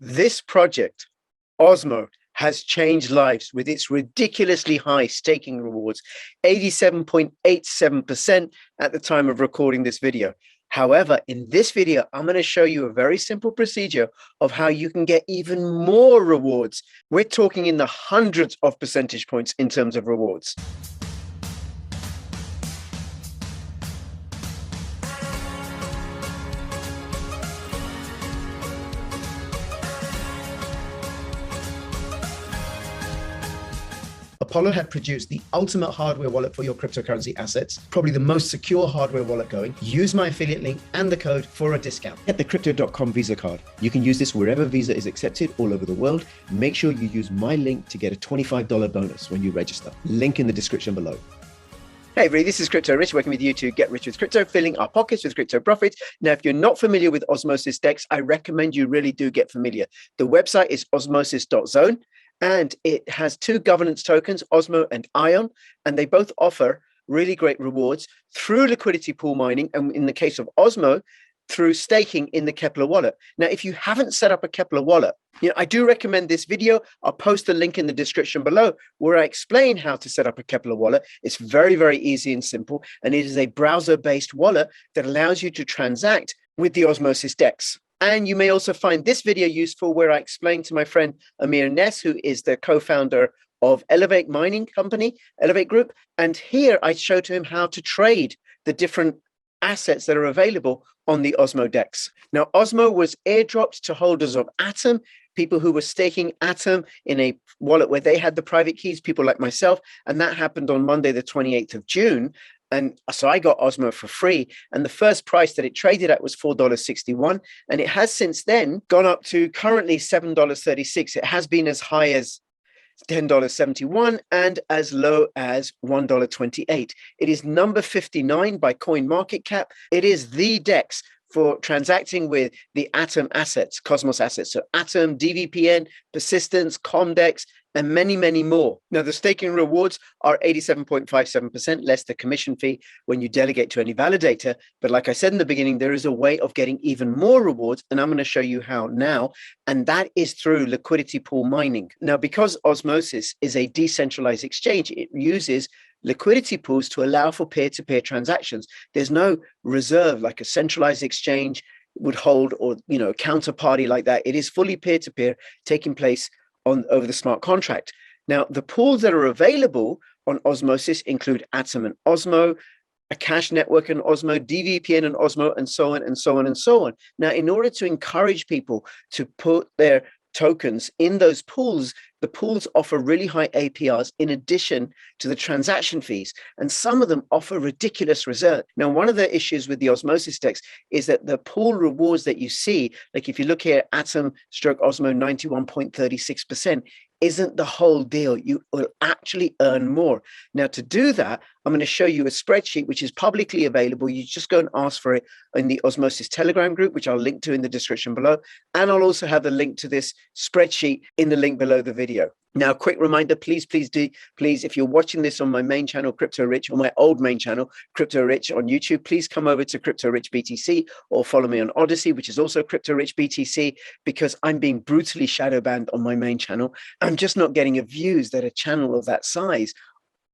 This project, Osmo, has changed lives with its ridiculously high staking rewards, 87.87% at the time of recording this video. However, in this video, I'm going to show you a very simple procedure of how you can get even more rewards. We're talking in the hundreds of percentage points in terms of rewards. Apollo had produced the ultimate hardware wallet for your cryptocurrency assets, probably the most secure hardware wallet going. Use my affiliate link and the code for a discount. Get the Crypto.com Visa card. You can use this wherever Visa is accepted all over the world. Make sure you use my link to get a $25 bonus when you register. Link in the description below. Hey everybody, this is Crypto Rich, working with you to get rich with crypto, filling our pockets with crypto profits. Now, if you're not familiar with Osmosis DEX, I recommend you really do get familiar. The website is osmosis.zone. And it has two governance tokens, Osmo and Ion, and they both offer really great rewards through liquidity pool mining, and in the case of Osmo, through staking in the Kepler wallet. Now, if you haven't set up a Kepler wallet, I do recommend this video. I'll post a link in the description below where I explain how to set up a Kepler wallet. It's very, very easy and simple, and it is a browser-based wallet that allows you to transact with the Osmosis DEX. And you may also find this video useful where I explain to my friend Amir Ness, who is the co-founder of Elevate Mining Company, Elevate Group. And here I show to him how to trade the different assets that are available on the Osmo DEX. Now, Osmo was airdropped to holders of Atom, people who were staking Atom in a wallet where they had the private keys, people like myself. And that happened on Monday, the 28th of June. And so I got Osmo for free. And the first price that it traded at was $4.61. And it has since then gone up to currently $7.36. It has been as high as $10.71 and as low as $1.28. It is number 59 by CoinMarketCap. It is the DEX for transacting with the Atom assets, Cosmos assets. So Atom, DVPN, Persistence, Comdex, and many, many more. Now, the staking rewards are 87.57% less the commission fee when you delegate to any validator. But like I said in the beginning, there is a way of getting even more rewards, and I'm going to show you how now, and that is through liquidity pool mining. Now, because Osmosis is a decentralized exchange, it uses liquidity pools to allow for peer-to-peer transactions. There's no reserve like a centralized exchange would hold, or a counterparty like that. It is fully peer-to-peer, taking place over the smart contract. Now, the pools that are available on Osmosis include Atom and Osmo, a cash network and Osmo, DVPN and Osmo, and so on and so on and so on. Now, in order to encourage people to put their tokens in those pools, the pools offer really high APRs in addition to the transaction fees, and some of them offer ridiculous return. Now, one of the issues with the Osmosis DEX is that the pool rewards that you see, like if you look here, Atom stroke Osmo 91.36%, isn't the whole deal. You will actually earn more. Now, to do that, I'm going to show you a spreadsheet which is publicly available. You just go and ask for it in the Osmosis Telegram group, which I'll link to in the description below. And I'll also have the link to this spreadsheet in the link below the video. Now, quick reminder, please, if you're watching this on my main channel, Crypto Rich, or my old main channel, Crypto Rich on YouTube, please come over to Crypto Rich BTC or follow me on Odyssey, which is also Crypto Rich BTC, because I'm being brutally shadow banned on my main channel. I'm just not getting the views that a channel of that size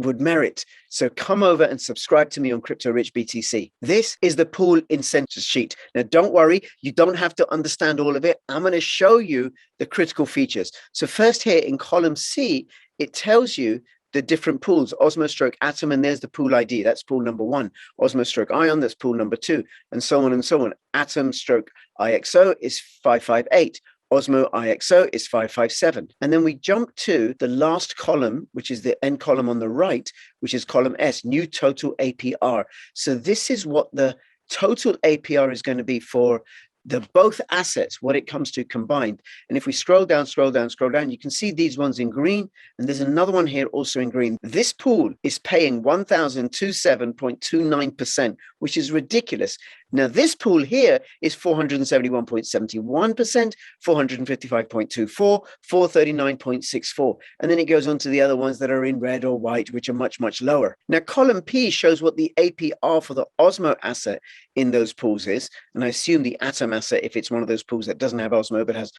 would merit. So come over and subscribe to me on Crypto Rich BTC. This is the pool incentive sheet. Now, don't worry, you don't have to understand all of it. I'm going to show you the critical features. So first here in column C, it tells you the different pools, Osmo stroke Atom, and there's the pool ID. That's pool number 1. Osmo stroke Ion, that's pool number 2, and so on and so on. Atom stroke IXO is 558. Osmo IXO is 557. And then we jump to the last column, which is the end column on the right, which is column S, new total APR. So this is what the total APR is going to be for the both assets, what it comes to combined. And if we scroll down, you can see these ones in green, and there's another one here also in green. This pool is paying 1,027.29%, which is ridiculous. Now, this pool here is 471.71%, 455.24, 439.64. And then it goes on to the other ones that are in red or white, which are much, much lower. Now, column P shows what the APR for the Osmo asset in those pools is. And I assume the Atom asset, if it's one of those pools that doesn't have Osmo but has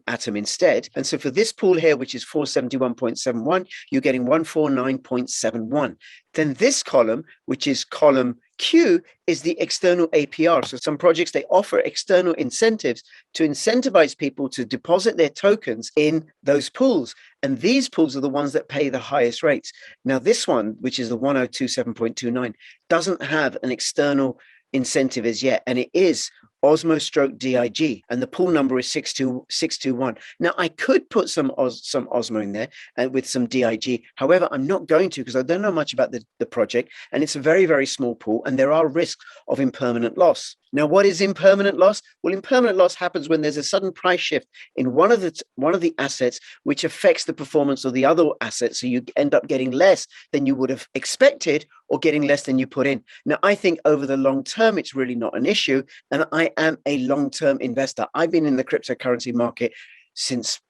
Atom instead. And so for this pool here, which is 471.71, you're getting 149.71. Then this column, which is column Q, is the external APR. So some projects, they offer external incentives to incentivize people to deposit their tokens in those pools. And these pools are the ones that pay the highest rates. Now, this one, which is the 1027.29, doesn't have an external incentive as yet, and it is Osmo stroke DIG, and the pool number is 62621. Now, I could put some Osmo in there and with some DIG. However, I'm not going to, because I don't know much about the project, and it's a very, very small pool, and there are risks of impermanent loss. Now, what is impermanent loss? Well, impermanent loss happens when there's a sudden price shift in one of the assets, which affects the performance of the other assets. So you end up getting less than you would have expected, or getting less than you put in. Now, I think over the long term, it's really not an issue. And I am a long-term investor. I've been in the cryptocurrency market since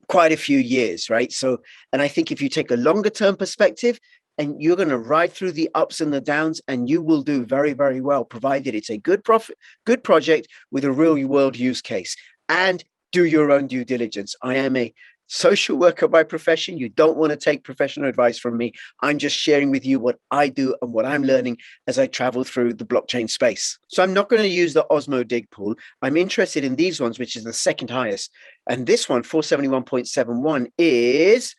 quite a few years, right? So, and I think if you take a longer term perspective, and you're going to ride through the ups and the downs, and you will do very, very well, provided it's a good project with a real world use case, and do your own due diligence. I am a social worker by profession. You don't want to take professional advice from me. I'm just sharing with you what I do and what I'm learning as I travel through the blockchain space. So I'm not going to use the Osmo dig pool. I'm interested in these ones, which is the second highest. And this one, 471.71, is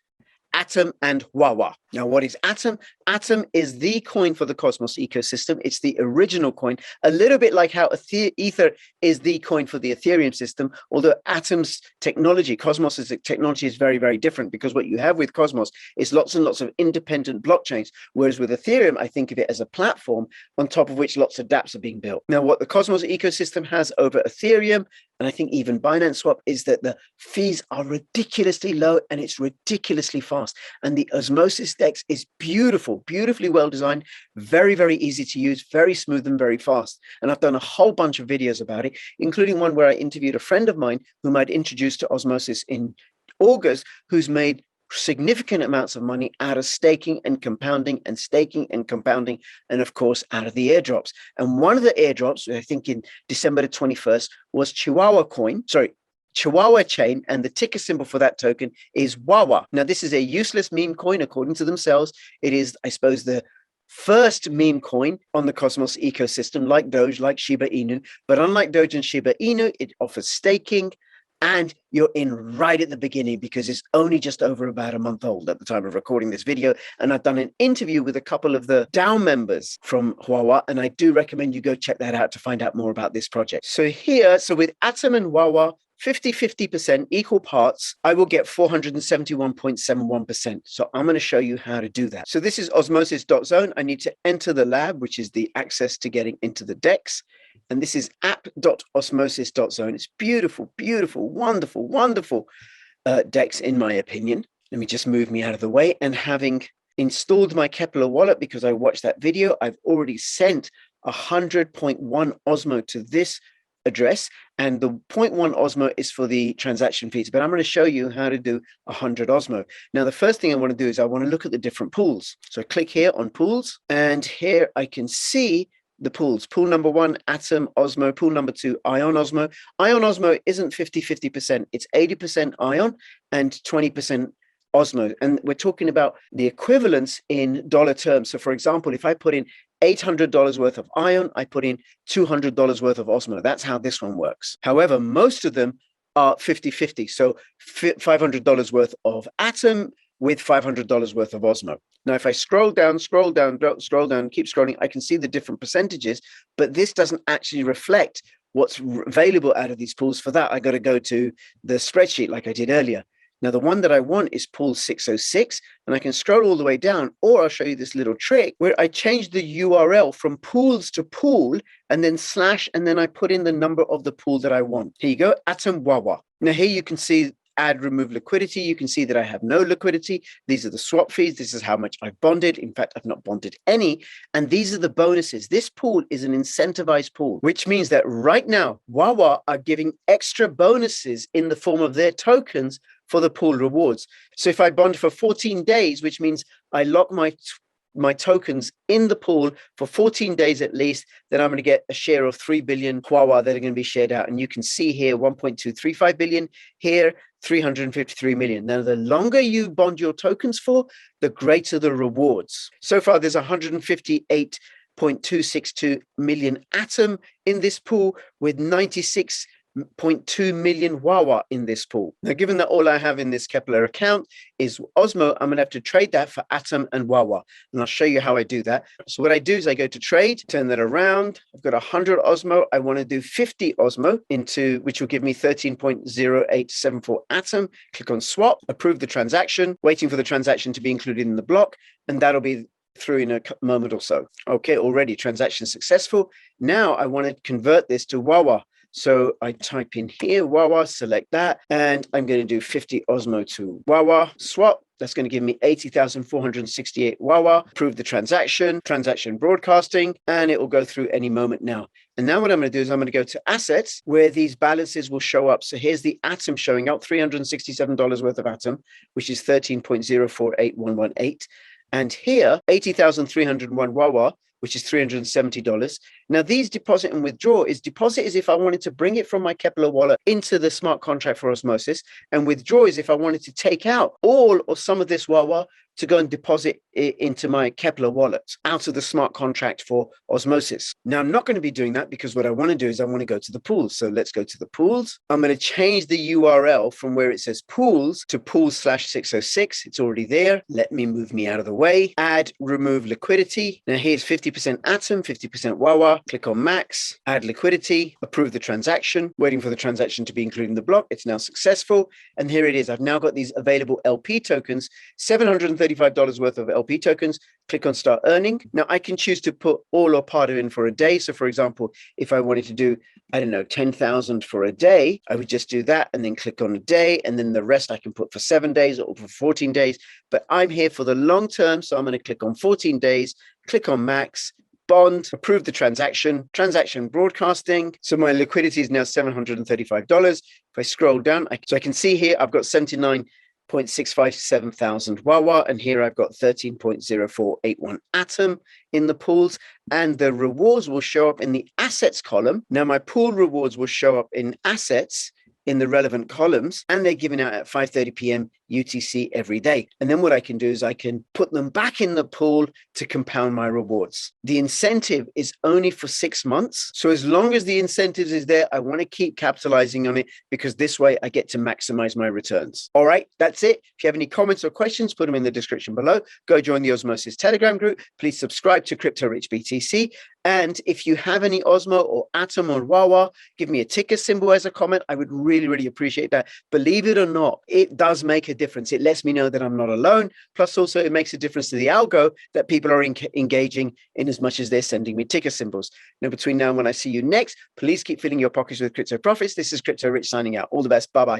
Atom and Huahua. Now, what is Atom? Atom is the coin for the Cosmos ecosystem. It's the original coin, a little bit like how Ether is the coin for the Ethereum system, although Atom's technology, Cosmos's technology, is very, very different, because what you have with Cosmos is lots and lots of independent blockchains, whereas with Ethereum, I think of it as a platform on top of which lots of dApps are being built. Now, what the Cosmos ecosystem has over Ethereum, and I think even Binance Swap, is that the fees are ridiculously low and it's ridiculously fast. And the Osmosis DEX is beautiful, beautifully well designed, very, very easy to use, very smooth and very fast. And I've done a whole bunch of videos about it, including one where I interviewed a friend of mine whom I'd introduced to Osmosis in August, who's made significant amounts of money out of staking and compounding, and staking and compounding, and of course out of the airdrops. And one of the airdrops, I think in December the 21st, was Chihuahua chain, and the ticker symbol for that token is Huahua. Now, this is a useless meme coin according to themselves. It is, I suppose, the first meme coin on the Cosmos ecosystem, like Doge, like Shiba Inu. But unlike Doge and Shiba Inu, it offers staking, and you're in right at the beginning, because it's only just over about a month old at the time of recording this video. And I've done an interview with a couple of the DAO members from Huahua, and I do recommend you go check that out to find out more about this project. So with Atom and Huahua, 50-50% equal parts, I will get 471.71%. So I'm going to show you how to do that. So this is osmosis.zone. I need to enter the lab, which is the access to getting into the DEX. And this is app.osmosis.zone. It's beautiful, beautiful, wonderful, wonderful DEX, in my opinion. Let me just move me out of the way. And having installed my Kepler wallet, because I watched that video, I've already sent 100.1 Osmo to this address, and the 0.1 Osmo is for the transaction fees, but I'm going to show you how to do 100 Osmo. Now, the first thing I want to do is I want to look at the different pools. So I click here on pools, and here I can see the pools. Pool number 1, Atom Osmo. Pool number 2, Ion Osmo. Ion Osmo isn't 50-50%. It's 80% Ion and 20% Osmo. And we're talking about the equivalence in dollar terms. So for example, if I put in $800 worth of Ion, I put in $200 worth of Osmo. That's how this one works. However, most of them are 50-50. So $500 worth of Atom with $500 worth of Osmo. Now, if I scroll down, keep scrolling, I can see the different percentages, but this doesn't actually reflect what's available out of these pools. For that, I got to go to the spreadsheet like I did earlier. Now, the one that I want is pool 606, and I can scroll all the way down, or I'll show you this little trick where I change the URL from pools to pool, and then /, and then I put in the number of the pool that I want. Here you go, Atom Huahua. Now, here you can see add, remove liquidity, you can see that I have no liquidity. These are the swap fees. This is how much I've bonded. In fact, I've not bonded any. And these are the bonuses. This pool is an incentivized pool, which means that right now, Huahua are giving extra bonuses in the form of their tokens for the pool rewards. So if I bond for 14 days, which means I lock my tokens in the pool for 14 days at least, then I'm going to get a share of 3 billion Huahua that are going to be shared out. And you can see here 1.235 billion, here 353 million. Now, the longer you bond your tokens for, the greater the rewards. So far, there's 158.262 million Atom in this pool with 96.2 million Huahua in this pool. Now, given that all I have in this Kepler account is Osmo, I'm going to have to trade that for Atom and Huahua. And I'll show you how I do that. So what I do is I go to trade, turn that around. I've got 100 Osmo. I want to do 50 Osmo which will give me 13.0874 Atom. Click on swap, approve the transaction, waiting for the transaction to be included in the block. And that'll be through in a moment or so. Okay, already transaction successful. Now I want to convert this to Huahua. So I type in here, Huahua, select that, and I'm going to do 50 Osmo to Huahua, swap. That's going to give me 80,468 Huahua, approve the transaction broadcasting, and it will go through any moment now. And now what I'm going to do is I'm going to go to assets where these balances will show up. So here's the Atom showing up, $367 worth of Atom, which is 13.048118. And here, 80,301 Huahua, which is $370. Now, these deposit and withdraw is if I wanted to bring it from my Kepler wallet into the smart contract for Osmosis, and withdraw is if I wanted to take out all or some of this Huahua to go and deposit it into my Kepler wallet out of the smart contract for Osmosis. Now, I'm not going to be doing that because what I want to do is I want to go to the pools. So let's go to the pools. I'm going to change the URL from where it says pools to pools/606. It's already there. Let me move me out of the way. Add, remove liquidity. Now here's 50% Atom, 50% Huahua. Click on max, add liquidity, approve the transaction, waiting for the transaction to be included in the block. It's now successful. And here it is. I've now got these available LP tokens, $735 worth of LP tokens. Click on start earning. Now I can choose to put all or part of it in for a day. So for example, if I wanted to do, I don't know, 10,000 for a day, I would just do that and then click on a day. And then the rest I can put for 7 days or for 14 days. But I'm here for the long term. So I'm going to click on 14 days, click on max, bond, approve the transaction broadcasting. So my liquidity is now $735. If I scroll down, so I can see here, I've got 79.657 thousand Huahua, and here I've got 13.0481 Atom in the pools, and the rewards will show up in the assets column. Now my pool rewards will show up in assets in the relevant columns, and they're given out at 5:30 p.m. UTC every day. And then what I can do is I can put them back in the pool to compound my rewards. The incentive is only for 6 months. So as long as the incentive is there, I want to keep capitalizing on it because this way I get to maximize my returns. All right, that's it. If you have any comments or questions, put them in the description below. Go join the Osmosis Telegram group. Please subscribe to Crypto Rich BTC. And if you have any Osmo or Atom or Huahua, give me a ticker symbol as a comment. I would really, really appreciate that. Believe it or not, it does make a difference. It lets me know that I'm not alone. Plus, also, it makes a difference to the algo that people are engaging in as much as they're sending me ticker symbols. Now, between now and when I see you next, please keep filling your pockets with crypto profits. This is Crypto Rich signing out. All the best. Bye-bye.